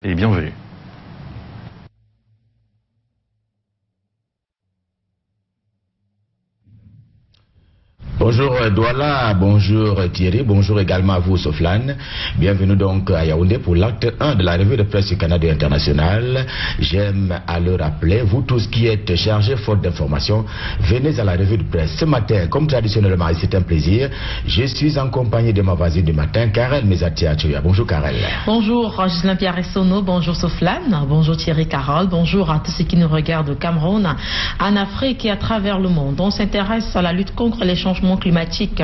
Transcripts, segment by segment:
Et bienvenue. Bonjour Douala, bonjour Thierry, bonjour également à vous Soflane. Bienvenue donc à Yaoundé pour l'acte 1 de la revue de presse du Canada International. J'aime à le rappeler, vous tous qui êtes chargés faute d'informations, venez à la revue de presse. Ce matin, comme traditionnellement, et c'est un plaisir, je suis en compagnie de ma voisine du matin, Karel Mezatia-Choya. Bonjour Karel. Bonjour Gislain Pierre-Essono, bonjour Soflane, bonjour Thierry Carole, bonjour à tous ceux qui nous regardent au Cameroun, en Afrique et à travers le monde. On s'intéresse à la lutte contre les changements climatique.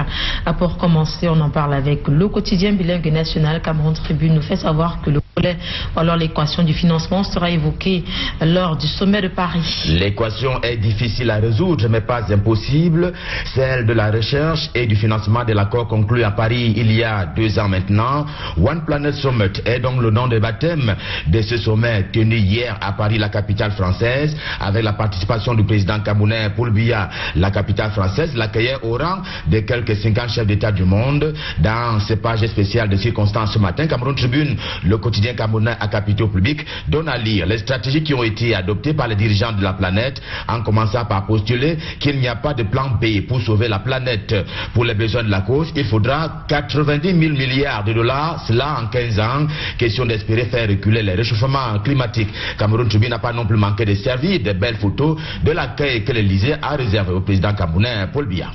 Pour commencer, on en parle avec le quotidien bilingue national Cameroun Tribune nous fait savoir que le volet ou alors l'équation du financement sera évoquée lors du sommet de Paris. L'équation est difficile à résoudre mais pas impossible, celle de la recherche et du financement de l'accord conclu à Paris il y a 2 ans maintenant. One Planet Summit est donc le nom de baptême de ce sommet tenu hier à Paris, la capitale française, avec la participation du président camerounais Paul Biya. La capitale française l'accueillait au rang de quelques 50 chefs d'État du monde. Dans ces pages spéciales de circonstances ce matin, Cameroun Tribune, le quotidien camerounais à capitaux publics, donne à lire les stratégies qui ont été adoptées par les dirigeants de la planète, en commençant par postuler qu'il n'y a pas de plan B pour sauver la planète. Pour les besoins de la cause, il faudra 90 000 milliards de dollars, cela en 15 ans. Question d'espérer faire reculer les réchauffements climatiques. Cameroun Tribune n'a pas non plus manqué de servir de belles photos de l'accueil que l'Élysée a réservé au président camerounais Paul Biya.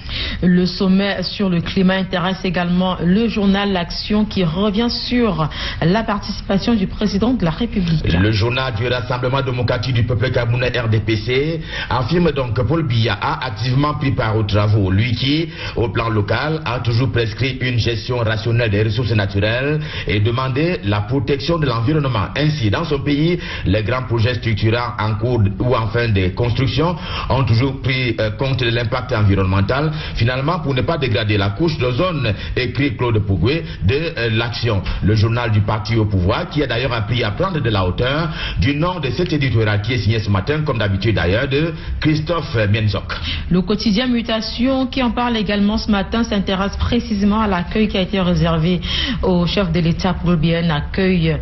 Le sommet sur le climat intéresse également le journal L'Action qui revient sur la participation du président de la République. Le journal du Rassemblement démocratique du peuple camerounais RDPC affirme donc que Paul Biya a activement pris part aux travaux. Lui qui, au plan local, a toujours prescrit une gestion rationnelle des ressources naturelles et demandé la protection de l'environnement. Ainsi, dans son pays, les grands projets structurants en cours ou en fin de construction ont toujours pris compte de l'impact environnemental. Finalement, pour ne pas dégrader la couche d'ozone, écrit Claude Pougoué de l'Action, le journal du parti au pouvoir, qui a d'ailleurs appris à prendre de la hauteur du nom de cet éditorial qui est signé ce matin, comme d'habitude d'ailleurs, de Christophe Mienzok. Le quotidien Mutation, qui en parle également ce matin, s'intéresse précisément à l'accueil qui a été réservé au chef de l'État Paul Biya, un accueil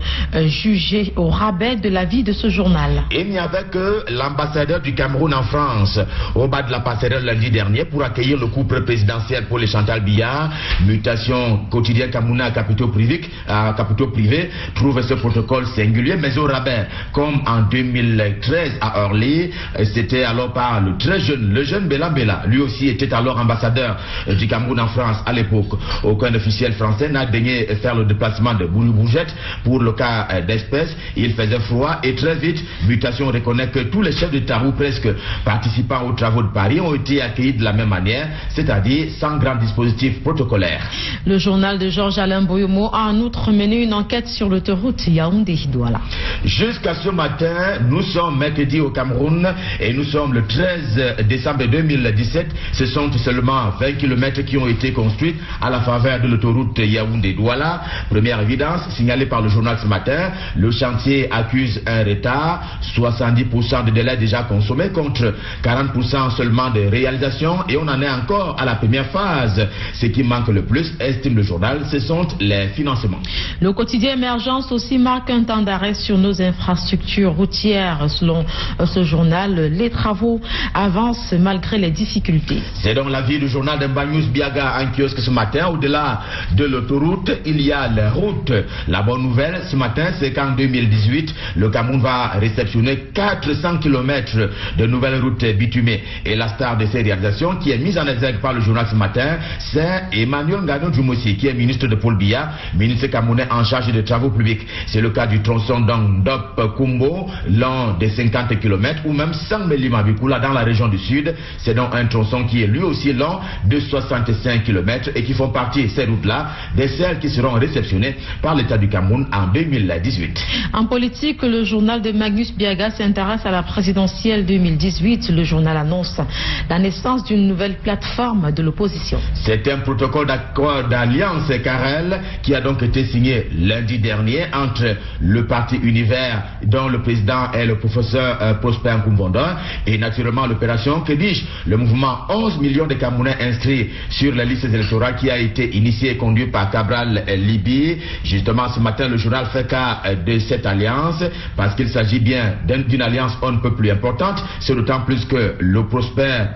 jugé au rabais de la vie de ce journal. Il n'y avait que l'ambassadeur du Cameroun en France au bas de la passerelle lundi dernier pour accueillir le couple présidentiel Paul et Chantal Biya. Mutation, quotidien camerounais à capitaux privés, trouve ce protocole singulier mais au rabais. Comme en 2013 à Orly, c'était alors par le très jeune, le jeune Bella Bella. Lui aussi était alors ambassadeur du Cameroun en France à l'époque. Aucun officiel français n'a daigné faire le déplacement de bougette pour le cas d'espèce. Il faisait froid et très vite, Mutation reconnaît que tous les chefs d'État ou presque participants aux travaux de Paris ont été accueillis de la même manière, c'est-à-dire sans grand dispositif protocolaire. Le journal de Georges-Alain Boyomo a en outre mené une enquête sur l'autoroute Yaoundé-Douala. Jusqu'à ce matin, nous sommes mercredi au Cameroun et nous sommes le 13 décembre 2017. Ce sont seulement 20 km qui ont été construits à la faveur de l'autoroute Yaoundé-Douala. Première évidence signalée par le journal ce matin, le chantier accuse un retard, 70% de délai déjà consommé contre 40% seulement de réalisation et on en est encore à la première phase. Ce qui manque le plus, estime le journal, ce sont les financements. Le quotidien Émergence aussi marque un temps d'arrêt sur nos infrastructures routières. Selon ce journal, les travaux avancent malgré les difficultés. C'est donc l'avis du journal de Mbanyus Biaga en kiosque ce matin. Au-delà de l'autoroute, il y a les routes. La bonne nouvelle ce matin, c'est qu'en 2018, le Cameroun va réceptionner 400 km de nouvelles routes bitumées. Et la star de ces réalisations qui est mise en exergue par le journal ce matin, c'est Emmanuel Ngano Djoumoussi, qui est ministre de Paul Biya, ministre camerounais en charge des travaux publics. C'est le cas du tronçon d'Ondop-Kumbo, long de 50 km, ou même Sangmeli-Mabikula dans la région du sud. C'est donc un tronçon qui est lui aussi long de 65 km et qui font partie, ces routes-là, de celles qui seront réceptionnées par l'État du Cameroun en 2018. En politique, le journal de Magnus Biaga s'intéresse à la présidentielle 2018. Le journal annonce la naissance d'une nouvelle plateforme de l'opposition. C'est un protocole d'accord d'alliance, Karel, qui a donc été signé lundi dernier entre le parti Univers, dont le président est le professeur Prosper Nkumvondo, et naturellement l'opération, que dis-je, le mouvement 11 millions de Camerounais inscrits sur les listes électorales qui a été initié et conduit par Cabral Libye. Justement, ce matin, le journal fait cas de cette alliance, parce qu'il s'agit bien d'une alliance on ne peut plus importante, c'est d'autant plus que le Prosper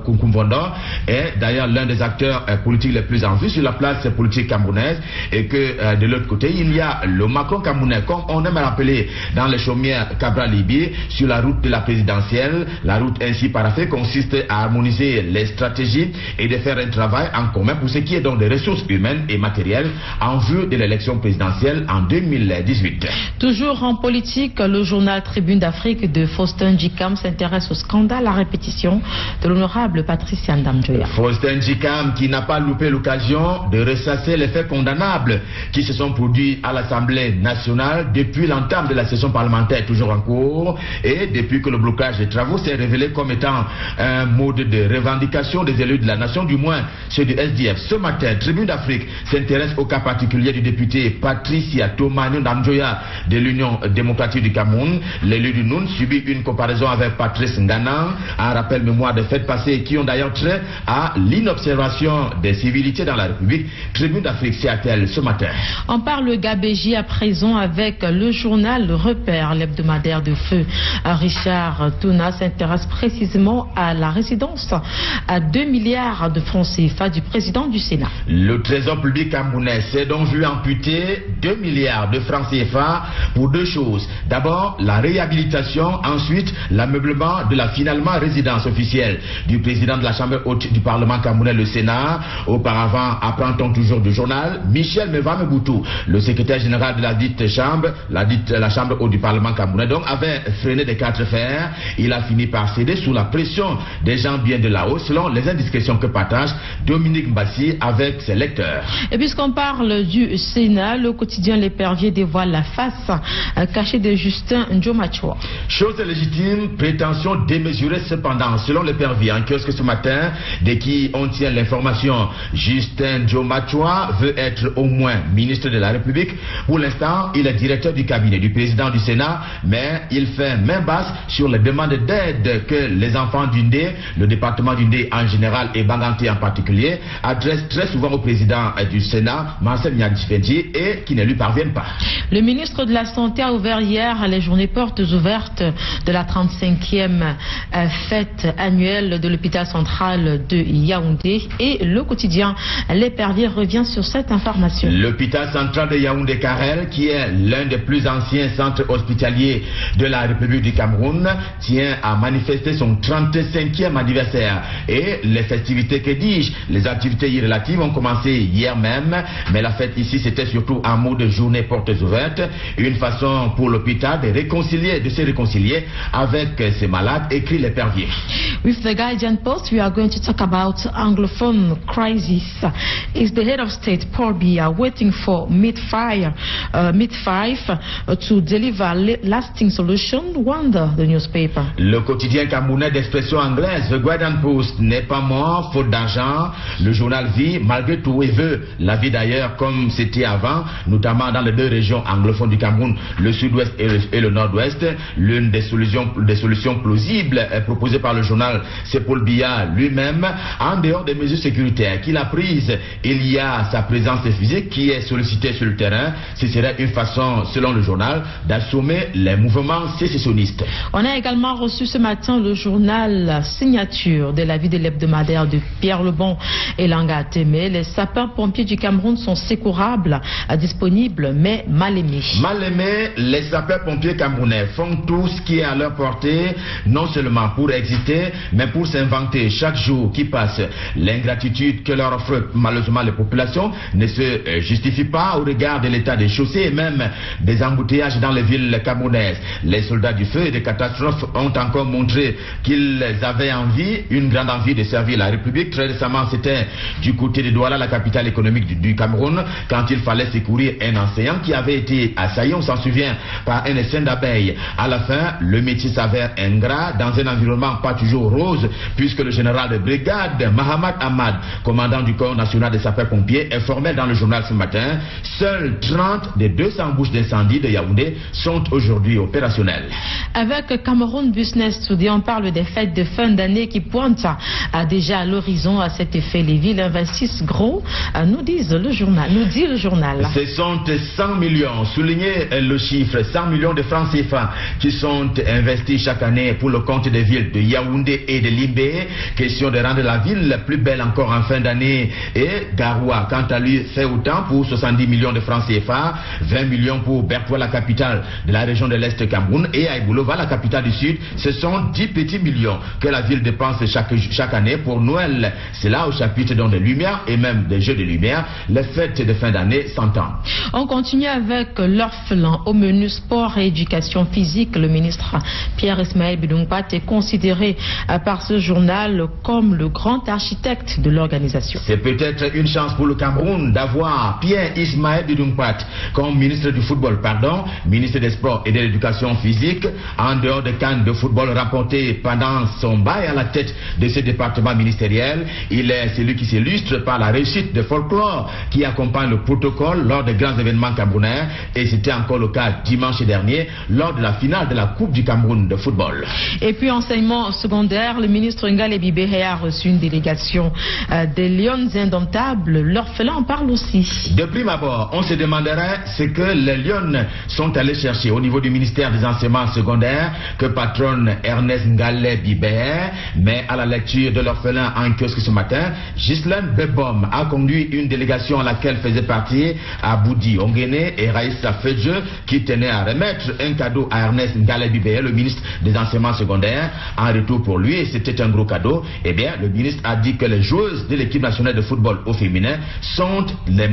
Nkumvondo est d'ailleurs l'un des acteurs politiques les plus en vue sur la place politique camerounaise, et que de l'autre côté, il y a le Macron camerounais, comme on aime rappeler dans les chaumières Cabral Libye, sur la route de la présidentielle. La route ainsi paraphée consiste à harmoniser les stratégies et de faire un travail en commun pour ce qui est donc des ressources humaines et matérielles en vue de l'élection présidentielle en 2018. Toujours en politique, le journal Tribune d'Afrique de Faustin Djikam s'intéresse au scandale à répétition de l'honorable Patricia Ndamjoya. Faustin Djikam qui n'a pas loupé l'occasion de ressasser les faits condamnables qui se sont produits à l'Assemblée nationale depuis l'entame de la session parlementaire toujours en cours, et depuis que le blocage des travaux s'est révélé comme étant un mode de revendication des élus de la nation, du moins ceux du SDF. Ce matin, Tribune d'Afrique s'intéresse au cas particulier du député Patricia Tomani Ndamjoya de l'Union démocratique du Cameroun. L'élu du Noun subit une comparaison avec Patrice Ngana, un rappel mémoire des faits passés qui ont d'ailleurs trait à l'inobservation des civilités dans la République. Tribune d'Afrique s'y attelle ce matin. On parle Gabéji à présent avec le journal Le Repère, l'hebdomadaire de feu. Richard Touna s'intéresse précisément à la résidence à 2 milliards de francs CFA du président du Sénat. Le trésor public camerounais s'est donc vu amputer 2 milliards de francs CFA pour deux choses. D'abord, la réhabilitation, ensuite l'ameublement de la finalement résidence officielle du président de la Chambre haute du Parlement camerounais, le Sénat. Auparavant, apprend-on toujours du journal, Michel Mevameboutou, le secrétaire général de la dite Chambre, la Chambre haute du Parlement camerounais, donc avait freiné des 4 fers. Il a fini par céder sous la pression des gens bien de là-haut, selon les indiscrétions que partage Dominique Mbassi avec ses lecteurs. Et puisqu'on parle du Sénat, le quotidien L'Épervier dévoile la face cachée de Justin Ndjomachwa. Chose légitime, prétention démesurée cependant, selon L'Épervier, en kiosque ce matin, de qui on tient l'information. Justin Ndjomachwa veut être au moins ministre de la République. Pour l'instant, il est directeur du cabinet du président du Sénat, mais il fait main basse sur les demandes d'aide que les enfants d'Undé, le département d'Undé en général et Banganté en particulier, adressent très souvent au président du Sénat, Marcel Nyadifendi, et qui ne lui parviennent pas. Le ministre de la Santé a ouvert hier les journées portes ouvertes de la 35e fête annuelle de l'hôpital central de Yaoundé, et le quotidien L'Épervier revient sur cette information. L'hôpital central de Yaoundé-Karel, qui est l'un des plus anciens centres hospitaliers de la République du Cameroun, tient à manifester son 35e anniversaire. Et les festivités, que dis-je, les activités y relatives ont commencé hier même, mais la fête ici c'était surtout un mot de journée portes ouvertes, une façon pour l'hôpital de se réconcilier avec ses malades, écrit L'Épervier. With the Guardian Post, we are going to talk about Anglophone crisis. Is the head of state, Paul Biya, waiting for mid-five to deliver lasting solution? Wonder the newspaper. Le quotidien camerounais d'expression anglaise, The Guardian Post, n'est pas mort faute d'argent. Le journal vit malgré tout et veut la vie d'ailleurs comme c'était avant, notamment dans les deux régions anglophones du Cameroun, le sud-ouest et le nord-ouest. L'une des solutions plausibles proposées par le journal, c'est Paul Biya lui-même. En dehors des mesures sécuritaires qu'il a prises, il y a sa présence physique qui est sollicitée sur le terrain. Ce serait une façon, selon le journal, d'assommer les mouvements sécessionnistes. On a également reçu ce matin le journal Signature de la vie de l'hebdomadaire de Pierre Lebon et Langa Temé. Les sapeurs-pompiers du Cameroun sont secourables, disponibles, mais mal aimés. Mal aimés, les sapeurs-pompiers camerounais font tout ce qui est à leur portée, non seulement pour exister, mais pour s'inventer chaque jour qui passe. L'ingratitude que leur offrent malheureusement les populations ne se justifie pas au regard de l'état des chaussées et même des embouteillages dans les villes camerounaises. Les soldats du feu et des catastrophes ont encore montré qu'ils avaient une grande envie de servir la République. Très récemment, c'était du côté de Douala, la capitale économique du Cameroun, quand il fallait secourir un enseignant qui avait été assailli, on s'en souvient, par un essaim d'abeilles. À la fin, le métier s'avère ingrat dans un environnement pas toujours rose, puisque le général de brigade Mahamad Ahmad, commandant du corps national des sapeurs-pompiers, est formel dans le journal ce matin. Seuls 30 50 des 200 bouches d'incendie de Yaoundé sont aujourd'hui opérationnelles. Avec Cameroun Business Today, on parle des fêtes de fin d'année qui pointent déjà à l'horizon. À cet effet, les villes investissent gros, nous dit le journal. Ce sont 100 millions, soulignez le chiffre, 100 millions de francs CFA qui sont investis chaque année pour le compte des villes de Yaoundé et de Limbé. Question de rendre la ville plus belle encore en fin d'année. Et Garoua, quant à lui, fait autant pour 70 millions de francs CFA, 20 millions pour Bertoua, la capitale de la région de l'Est Cameroun, et Aïboulova, la capitale du Sud. Ce sont 10 petits millions que la ville dépense chaque année pour Noël. C'est là au chapitre des lumières et même des jeux de lumière. Les fêtes de fin d'année s'entendent. On continue avec l'orphelin au menu sport et éducation physique. Le ministre Pierre-Ismaël Bidungpat est considéré par ce journal comme le grand architecte de l'organisation. C'est peut-être une chance pour le Cameroun d'avoir Pierre-Ismaël Bidungpat comme ministre du football, ministre des sports et de l'éducation physique, en dehors des cannes de football rapportées pendant son bail à la tête de ce département ministériel. Il est celui qui s'illustre par la réussite de folklore qui accompagne le protocole lors des grands événements camerounais, et c'était encore le cas dimanche dernier lors de la finale de la Coupe du Cameroun de football. Et puis enseignement secondaire, le ministre Ngalé Bibé a reçu une délégation des Lions indomptables. L'orphelin en parle aussi. De prime abord, on se demanderait ce que les Lions sont allés chercher au niveau du ministère des enseignements secondaires que patronne Ernest Ngalé Bibé, mais à la lecture de l'orphelin en kiosque ce matin, Ghislaine Bebom a conduit une délégation à laquelle faisait partie Aboudi Ongene et Raïssa Fedje, qui tenaient à remettre un cadeau à Ernest Ngalé Bibé, le ministre des enseignements secondaires. En retour pour lui, et c'était un gros cadeau, eh bien, le ministre a dit que les joueuses de l'équipe nationale de football au féminin sont les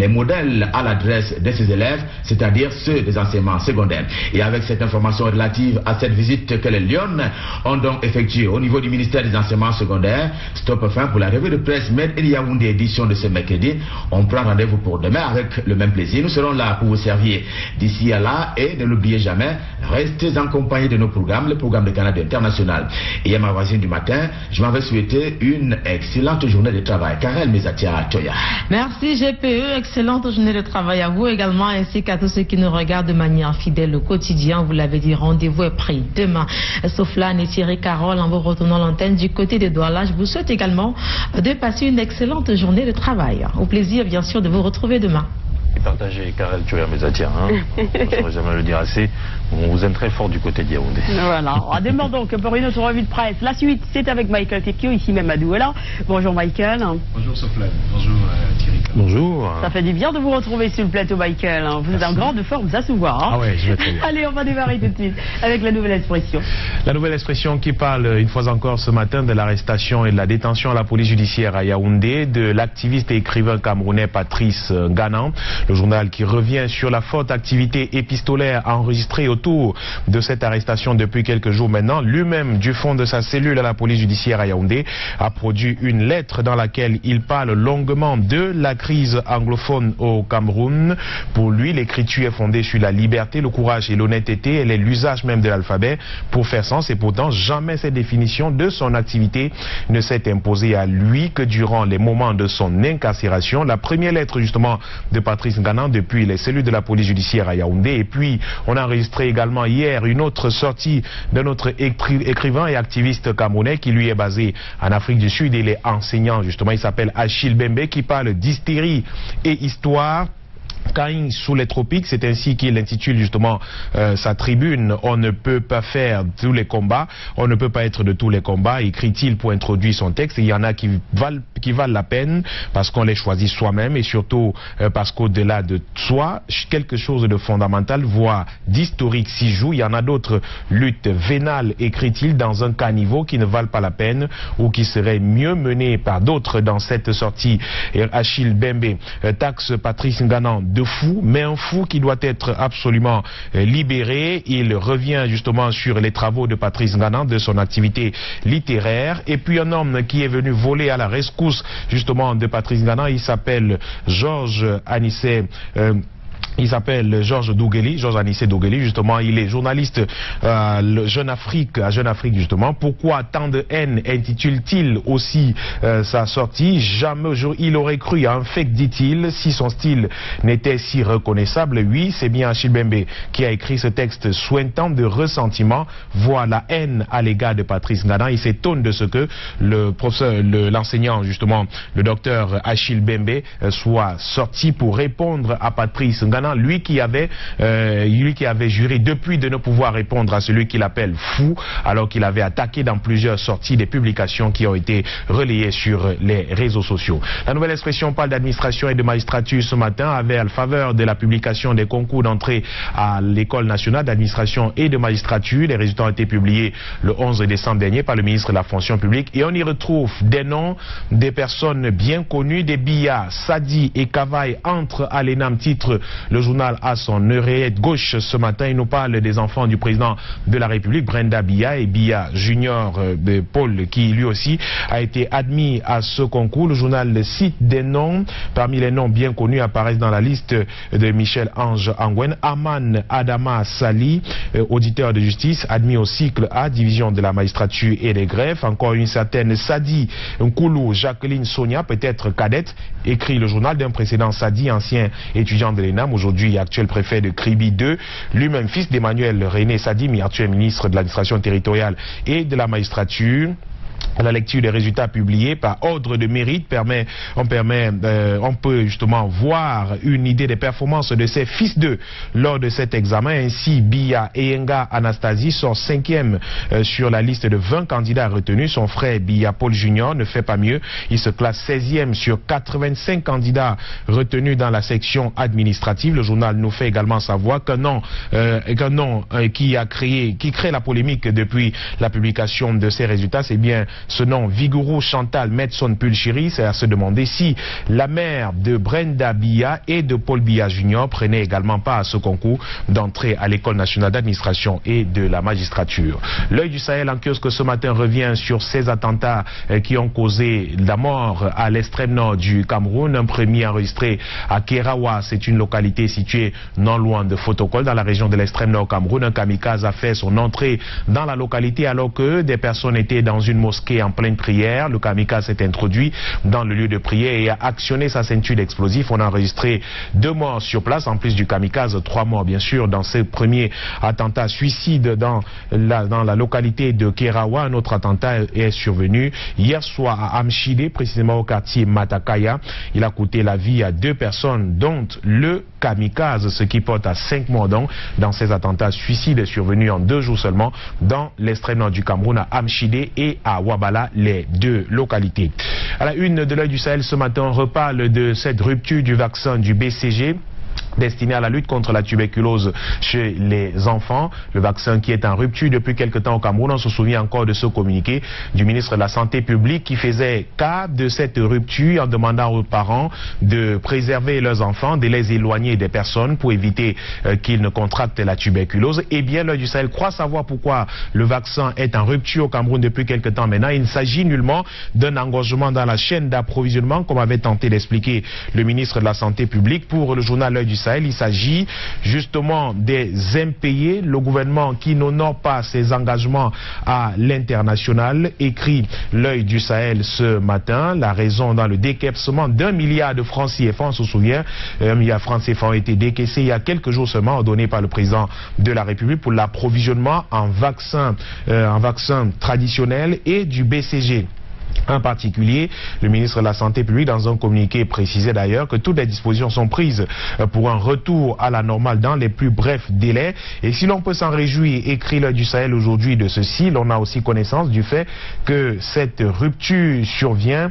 modèles à l'adresse de ses élèves, c'est-à-dire ceux des enseignements secondaires. Et avec cette information relative à cette visite que les Lions ont donc effectuée au niveau du ministère des enseignements secondaires, stop fin pour la revue de presse Med El Yaoundé édition de ce mercredi. On prend rendez-vous pour demain avec le même plaisir. Nous serons là pour vous servir d'ici à là, et ne l'oubliez jamais, restez en compagnie de nos programmes, le programme de Canada International. Et à ma voisine du matin, je m'avais souhaité une excellente journée de travail. Karel Mezatia Toya. Merci GPE, excellente journée de travail à vous également, ainsi qu'à tous ceux qui nous regardent de manière fidèle au quotidien. Vous l'avez dit, rendez-vous est pris demain. Soflane et Thierry Carole, en vous retournant l'antenne du côté de Douala, je vous souhaite également de passer une excellente journée de travail. Au plaisir, bien sûr, de vous retrouver demain. Partagez, Karel, tu es Mezatia, je ne saurais jamais le dire assez. On vous aime très fort du côté de Yaoundé. Voilà, on démarre donc pour une autre revue de presse. La suite, c'est avec Michael Tekio, ici même à Douala. Bonjour Michael. Bonjour Soflane, bonjour Thierry. Bonjour. Ça fait du bien de vous retrouver sur le plateau Michael. Vous êtes en grande forme, ça se voit. Ah ouais, je vais très bien. Allez, on va démarrer tout de suite avec la nouvelle expression. La nouvelle expression qui parle une fois encore ce matin de l'arrestation et de la détention à la police judiciaire à Yaoundé de l'activiste et écrivain camerounais Patrice Nganan. Le journal qui revient sur la forte activité épistolaire enregistrée autour de cette arrestation depuis quelques jours maintenant. Lui-même, du fond de sa cellule à la police judiciaire à Yaoundé, a produit une lettre dans laquelle il parle longuement de la crise anglophone au Cameroun. Pour lui, l'écriture est fondée sur la liberté, le courage et l'honnêteté. Elle est l'usage même de l'alphabet pour faire sens, et pourtant jamais cette définition de son activité ne s'est imposée à lui que durant les moments de son incarcération. La première lettre justement de Patrice Nganan depuis les cellules de la police judiciaire à Yaoundé. Et puis on a enregistré également hier une autre sortie de notre écrivain et activiste camerounais qui lui est basé en Afrique du Sud. Il est enseignant justement, il s'appelle Achille Bembe, qui parle d'hystérie et histoire. Caïn sous les tropiques, c'est ainsi qu'il intitule justement sa tribune. On ne peut pas faire tous les combats, on ne peut pas être de tous les combats, écrit-il pour introduire son texte. Et il y en a qui valent la peine parce qu'on les choisit soi-même, et surtout parce qu'au-delà de soi, quelque chose de fondamental, voire d'historique s'y joue. Il y en a d'autres luttes vénales, écrit-il, dans un caniveau qui ne valent pas la peine ou qui seraient mieux menées par d'autres dans cette sortie. Et Achille Bembe taxe Patrice Nganan de fou, mais un fou qui doit être absolument libéré. Il revient justement sur les travaux de Patrice Nganan, de son activité littéraire. Et puis un homme qui est venu voler à la rescousse justement de Patrice Nganan, il s'appelle Georges Anissé Il s'appelle Georges Dougueli, Georges Anissé Dougueli, justement, il est journaliste à Jeune Afrique justement. Pourquoi tant de haine intitule-t-il aussi sa sortie? Jamais il aurait cru à un fake, dit-il, si son style n'était si reconnaissable. Oui, c'est bien Achille Bembe qui a écrit ce texte souhaitant de ressentiment, voire la haine à l'égard de Patrice Ngana. Il s'étonne de ce que l'enseignant, justement, le docteur Achille Bembe, soit sorti pour répondre à Patrice Ngana. Lui qui avait juré depuis de ne pouvoir répondre à celui qu'il appelle fou, alors qu'il avait attaqué dans plusieurs sorties des publications qui ont été relayées sur les réseaux sociaux. La nouvelle expression parle d'administration et de magistrature ce matin, avec à la faveur de la publication des concours d'entrée à l'école nationale d'administration et de magistrature. Les résultats ont été publiés le 11 décembre dernier par le ministre de la fonction publique et on y retrouve des noms des personnes bien connues, des Biya, Sadi et Kavaï entrent à l'ENAM, titre le journal à son oreillette gauche ce matin. Il nous parle des enfants du président de la République, Brenda Biya, et Biya Junior de Paul, qui lui aussi a été admis à ce concours. Le journal cite des noms. Parmi les noms bien connus apparaissent dans la liste de Michel Ange Angwen, Aman Adama Sali, auditeur de justice, admis au cycle A, division de la magistrature et des greffes. Encore une certaine Sadi Nkoulou Jacqueline Sonia, peut-être cadette, écrit le journal d'un précédent Sadi, ancien étudiant de l'ENAM, aujourd'hui actuel préfet de Kribi 2, lui-même fils d'Emmanuel René Sadi, actuel ministre de l'administration territoriale et de la magistrature. La lecture des résultats publiés par ordre de mérite on peut justement voir une idée des performances de ses fils d'eux lors de cet examen. Ainsi, Biya Eyenga Anastasie sort 5e sur la liste de 20 candidats retenus. Son frère Biya Paul Junior ne fait pas mieux. Il se classe 16e sur 85 candidats retenus dans la section administrative. Le journal nous fait également savoir qu'un nom qui crée la polémique depuis la publication de ces résultats, c'est bien ce nom, Viguru Chantal Medson Pulchiri. C'est à se demander si la mère de Brenda Biya et de Paul Biya Junior prenait également part à ce concours d'entrée à l'école nationale d'administration et de la magistrature. L'œil du Sahel en kiosque ce matin revient sur ces attentats qui ont causé la mort à l'extrême nord du Cameroun. Un premier enregistré à Kerawa, c'est une localité située non loin de Fotokol, dans la région de l'extrême nord Cameroun. Un kamikaze a fait son entrée dans la localité alors que des personnes étaient dans une mosquée en pleine prière. Le kamikaze s'est introduit dans le lieu de prière et a actionné sa ceinture d'explosifs. On a enregistré 2 morts sur place, en plus du kamikaze, 3 morts bien sûr dans ce premier attentat suicide dans la localité de Kerawa. Un autre attentat est survenu hier soir à Amchide, précisément au quartier Matakaya. Il a coûté la vie à 2 personnes, dont le kamikaze, ce qui porte à 5 morts dans ces attentats suicides survenus en 2 jours seulement dans l'extrême nord du Cameroun, à Amchide et à Wabala, les 2 localités. À la une de l'œil du Sahel ce matin, on reparle de cette rupture du vaccin du BCG destiné à la lutte contre la tuberculose chez les enfants. Le vaccin qui est en rupture depuis quelque temps au Cameroun. On se souvient encore de ce communiqué du ministre de la Santé publique qui faisait cas de cette rupture en demandant aux parents de préserver leurs enfants, de les éloigner des personnes pour éviter qu'ils ne contractent la tuberculose. Eh bien, l'œil du Sahel croit savoir pourquoi le vaccin est en rupture au Cameroun depuis quelque temps maintenant. Il ne s'agit nullement d'un engorgement dans la chaîne d'approvisionnement, comme avait tenté d'expliquer le ministre de la Santé publique. Pour le journal L'œil du Sahel, il s'agit justement des impayés. Le gouvernement qui n'honore pas ses engagements à l'international, écrit L'œil du Sahel ce matin. La raison dans le décaissement d'1 milliard de francs CFA, on se souvient, 1 milliard de francs CFA ont été décaissés il y a quelques jours seulement, ordonnés par le président de la République pour l'approvisionnement en vaccins traditionnels et du BCG. En particulier, le ministre de la Santé publique, dans un communiqué, précisait d'ailleurs que toutes les dispositions sont prises pour un retour à la normale dans les plus brefs délais. Et si l'on peut s'en réjouir, écrit L'œil du Sahel aujourd'hui de ceci, l'on a aussi connaissance du fait que cette rupture survient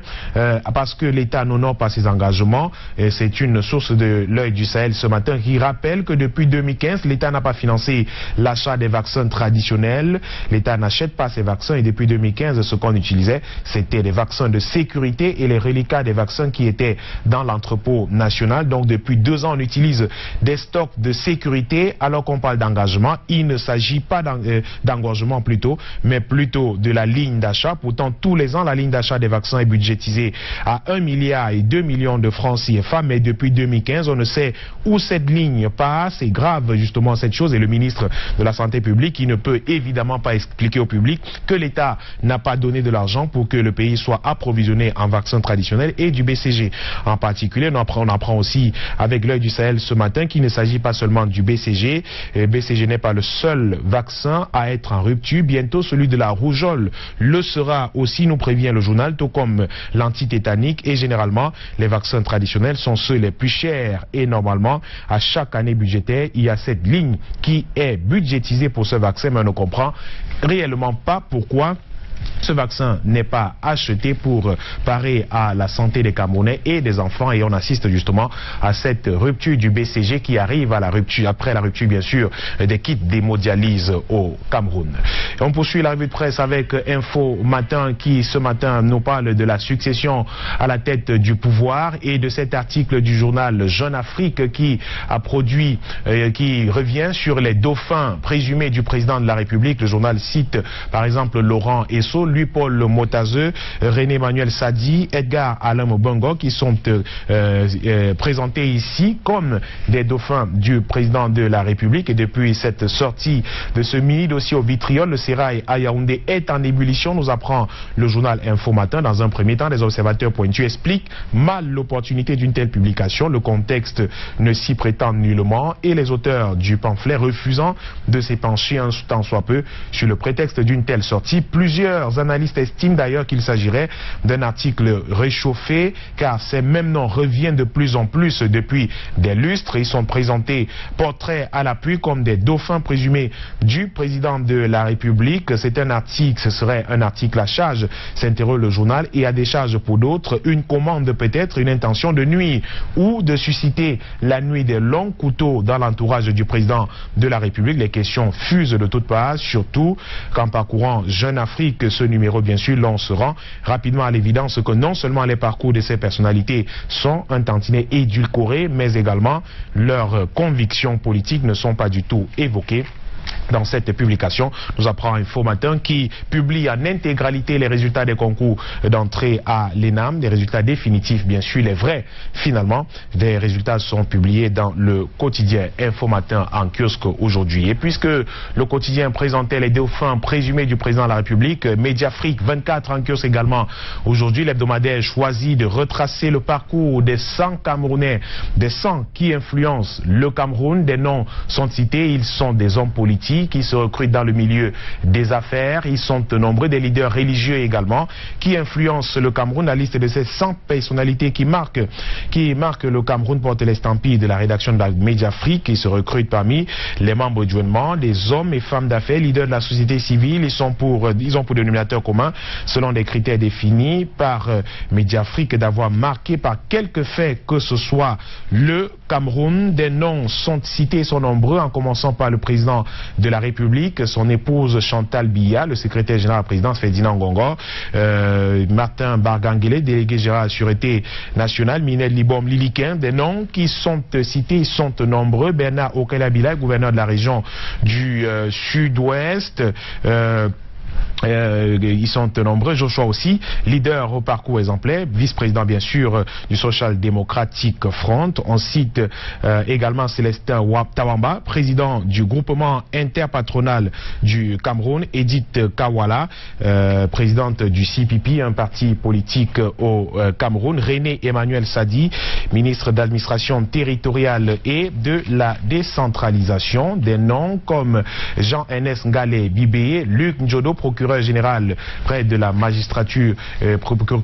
parce que l'État n'honore pas ses engagements. C'est une source de L'œil du Sahel ce matin qui rappelle que depuis 2015, l'État n'a pas financé l'achat des vaccins traditionnels. L'État n'achète pas ces vaccins et depuis 2015, ce qu'on utilisait, c'était étaient des vaccins de sécurité et les reliquats des vaccins qui étaient dans l'entrepôt national. Donc depuis 2 ans, on utilise des stocks de sécurité alors qu'on parle d'engagement. Il ne s'agit pas d'engagement plutôt, mais plutôt de la ligne d'achat. Pourtant, tous les ans, la ligne d'achat des vaccins est budgétisée à 1,2 milliard de francs CFA, mais depuis 2015, on ne sait où cette ligne passe. C'est grave justement cette chose, et le ministre de la Santé publique, il ne peut évidemment pas expliquer au public que l'État n'a pas donné de l'argent pour que le pays soit approvisionné en vaccins traditionnels et du BCG. En particulier, on apprend aussi avec l'œil du Sahel ce matin qu'il ne s'agit pas seulement du BCG. BCG n'est pas le seul vaccin à être en rupture. Bientôt, celui de la rougeole le sera aussi, nous prévient le journal, tout comme l'antitétanique. Et généralement, les vaccins traditionnels sont ceux les plus chers. Et normalement, à chaque année budgétaire, il y a cette ligne qui est budgétisée pour ce vaccin, mais on ne comprend réellement pas pourquoi ce vaccin n'est pas acheté pour parer à la santé des Camerounais et des enfants, et on assiste justement à cette rupture du BCG qui arrive à la rupture, après la rupture bien sûr des kits d'hémodialyse au Cameroun. Et on poursuit la revue de presse avec Info Matin qui ce matin nous parle de la succession à la tête du pouvoir et de cet article du journal Jeune Afrique qui a produit, qui revient sur les dauphins présumés du président de la République. Le journal cite par exemple Laurent Esso, Louis-Paul Motazeux, René-Emmanuel Sadi, Edgar Alain Mobongo qui sont présentés ici comme des dauphins du président de la République. Et depuis cette sortie de ce mini-dossier au vitriol, le sérail à Yaoundé est en ébullition, nous apprend le journal Info Matin. Dans un premier temps, des observateurs pointus expliquent mal l'opportunité d'une telle publication. Le contexte ne s'y prétend nullement et les auteurs du pamphlet refusant de s'épancher un tant soit peu sur le prétexte d'une telle sortie. Plusieurs analystes estiment d'ailleurs qu'il s'agirait d'un article réchauffé, car ces mêmes noms reviennent de plus en plus depuis des lustres. Ils sont présentés portraits à l'appui comme des dauphins présumés du président de la République. C'est un article, ce serait un article à charge, s'interroge le journal, et à décharge pour d'autres, une commande peut-être, une intention de nuire ou de susciter la nuit des longs couteaux dans l'entourage du président de la République. Les questions fusent de toutes parts, surtout qu'en parcourant Jeune Afrique, ce numéro bien sûr, l'on se rend rapidement à l'évidence que non seulement les parcours de ces personnalités sont un tantinet édulcoré, mais également leurs convictions politiques ne sont pas du tout évoquées. Dans cette publication, nous apprend Info Matin qui publie en intégralité les résultats des concours d'entrée à l'ENAM, des résultats définitifs bien sûr, les vrais finalement. Des résultats sont publiés dans le quotidien Info Matin en kiosque aujourd'hui. Et puisque le quotidien présentait les dauphins présumés du président de la République, Mediafrique 24 en kiosque également aujourd'hui, l'hebdomadaire choisit de retracer le parcours des 100 Camerounais, des 100 qui influencent le Cameroun. Des noms sont cités, ils sont des hommes politiques qui se recrutent dans le milieu des affaires. Ils sont nombreux, des leaders religieux également, qui influencent le Cameroun. La liste de ces 100 personnalités qui marquent le Cameroun porte l'estampille de la rédaction de la Mediafrique, qui se recrutent parmi les membres du gouvernement, des hommes et femmes d'affaires, leaders de la société civile. Ils ont pour dénominateur commun, selon des critères définis par Mediafrique, d'avoir marqué par quelques faits que ce soit le Cameroun. Des noms sont cités, sont nombreux, en commençant par le président de la République, son épouse Chantal Biya, le secrétaire général de la présidence Ferdinand Ngongor, Martin Barganguele, délégué général à la Sûreté nationale, Minel Libom Liliquin. Des noms qui sont cités sont nombreux. Bernard Okelabila, gouverneur de la région du Sud-Ouest. Ils sont nombreux. Joshua aussi, leader au parcours exemplaire, vice-président bien sûr du Social Democratic Front. On cite également Célestin Tawamba, président du groupement interpatronal du Cameroun, Edith Kawala, présidente du CPP, un parti politique au Cameroun, René-Emmanuel Sadi, ministre d'administration territoriale et de la décentralisation. Des noms comme Jean-Ernest Ngale Bibé, Luc Njodo, procureur général près de la magistrature,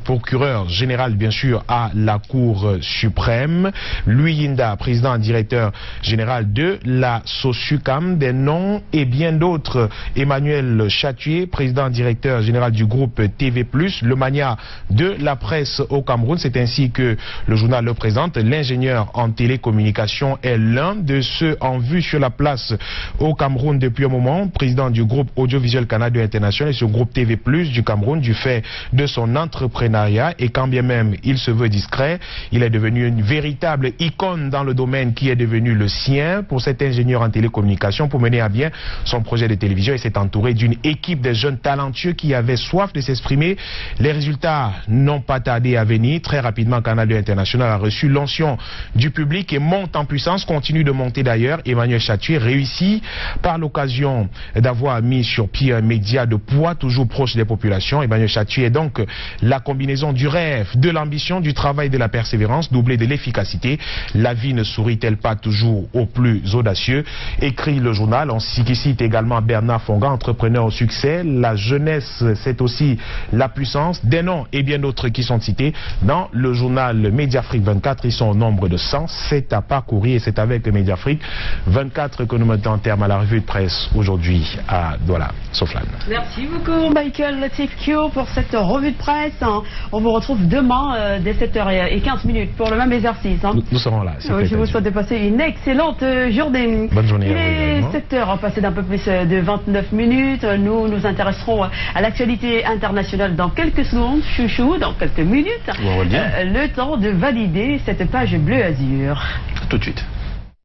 procureur général bien sûr à la Cour suprême, Louis Yinda, président directeur général de la SOSUCAM. Des noms et bien d'autres, Emmanuel Chatuer, président directeur général du groupe TV+, le mania de la presse au Cameroun. C'est ainsi que le journal le présente. L'ingénieur en télécommunication est l'un de ceux en vue sur la place au Cameroun depuis un moment, président du groupe Audiovisuel Canada International, sur Groupe TV+, du Cameroun, du fait de son entrepreneuriat. Et quand bien même il se veut discret, il est devenu une véritable icône dans le domaine qui est devenu le sien. Pour cet ingénieur en télécommunication, pour mener à bien son projet de télévision, il s'est entouré d'une équipe de jeunes talentueux qui avaient soif de s'exprimer. Les résultats n'ont pas tardé à venir. Très rapidement, Canal 2 International a reçu l'onction du public et monte en puissance, continue de monter d'ailleurs. Emmanuel Chatué réussit par l'occasion d'avoir mis sur pied un média de poids toujours proche des populations. Emmanuel Chatué est donc la combinaison du rêve, de l'ambition, du travail, de la persévérance, doublée de l'efficacité. La vie ne sourit-elle pas toujours aux plus audacieux? Écrit le journal. On cite également Bernard Fonga, entrepreneur au succès. La jeunesse, c'est aussi la puissance. Des noms et bien d'autres qui sont cités dans le journal Mediafrique 24. Ils sont au nombre de 100. C'est à parcourir et c'est avec Mediafrique 24 que nous mettons en terme à la revue de presse aujourd'hui à Douala. Soflane. Merci beaucoup Michael TQ pour cette revue de presse. On vous retrouve demain dès 7h15 pour le même exercice. Nous serons là. Je vous souhaite de passer une excellente journée. Bonne journée. Il est 7h, passé d'un peu plus de 29 minutes. Nous nous intéresserons à l'actualité internationale dans quelques secondes, chouchou, dans quelques minutes. Le temps de valider cette page bleu azur. Tout de suite.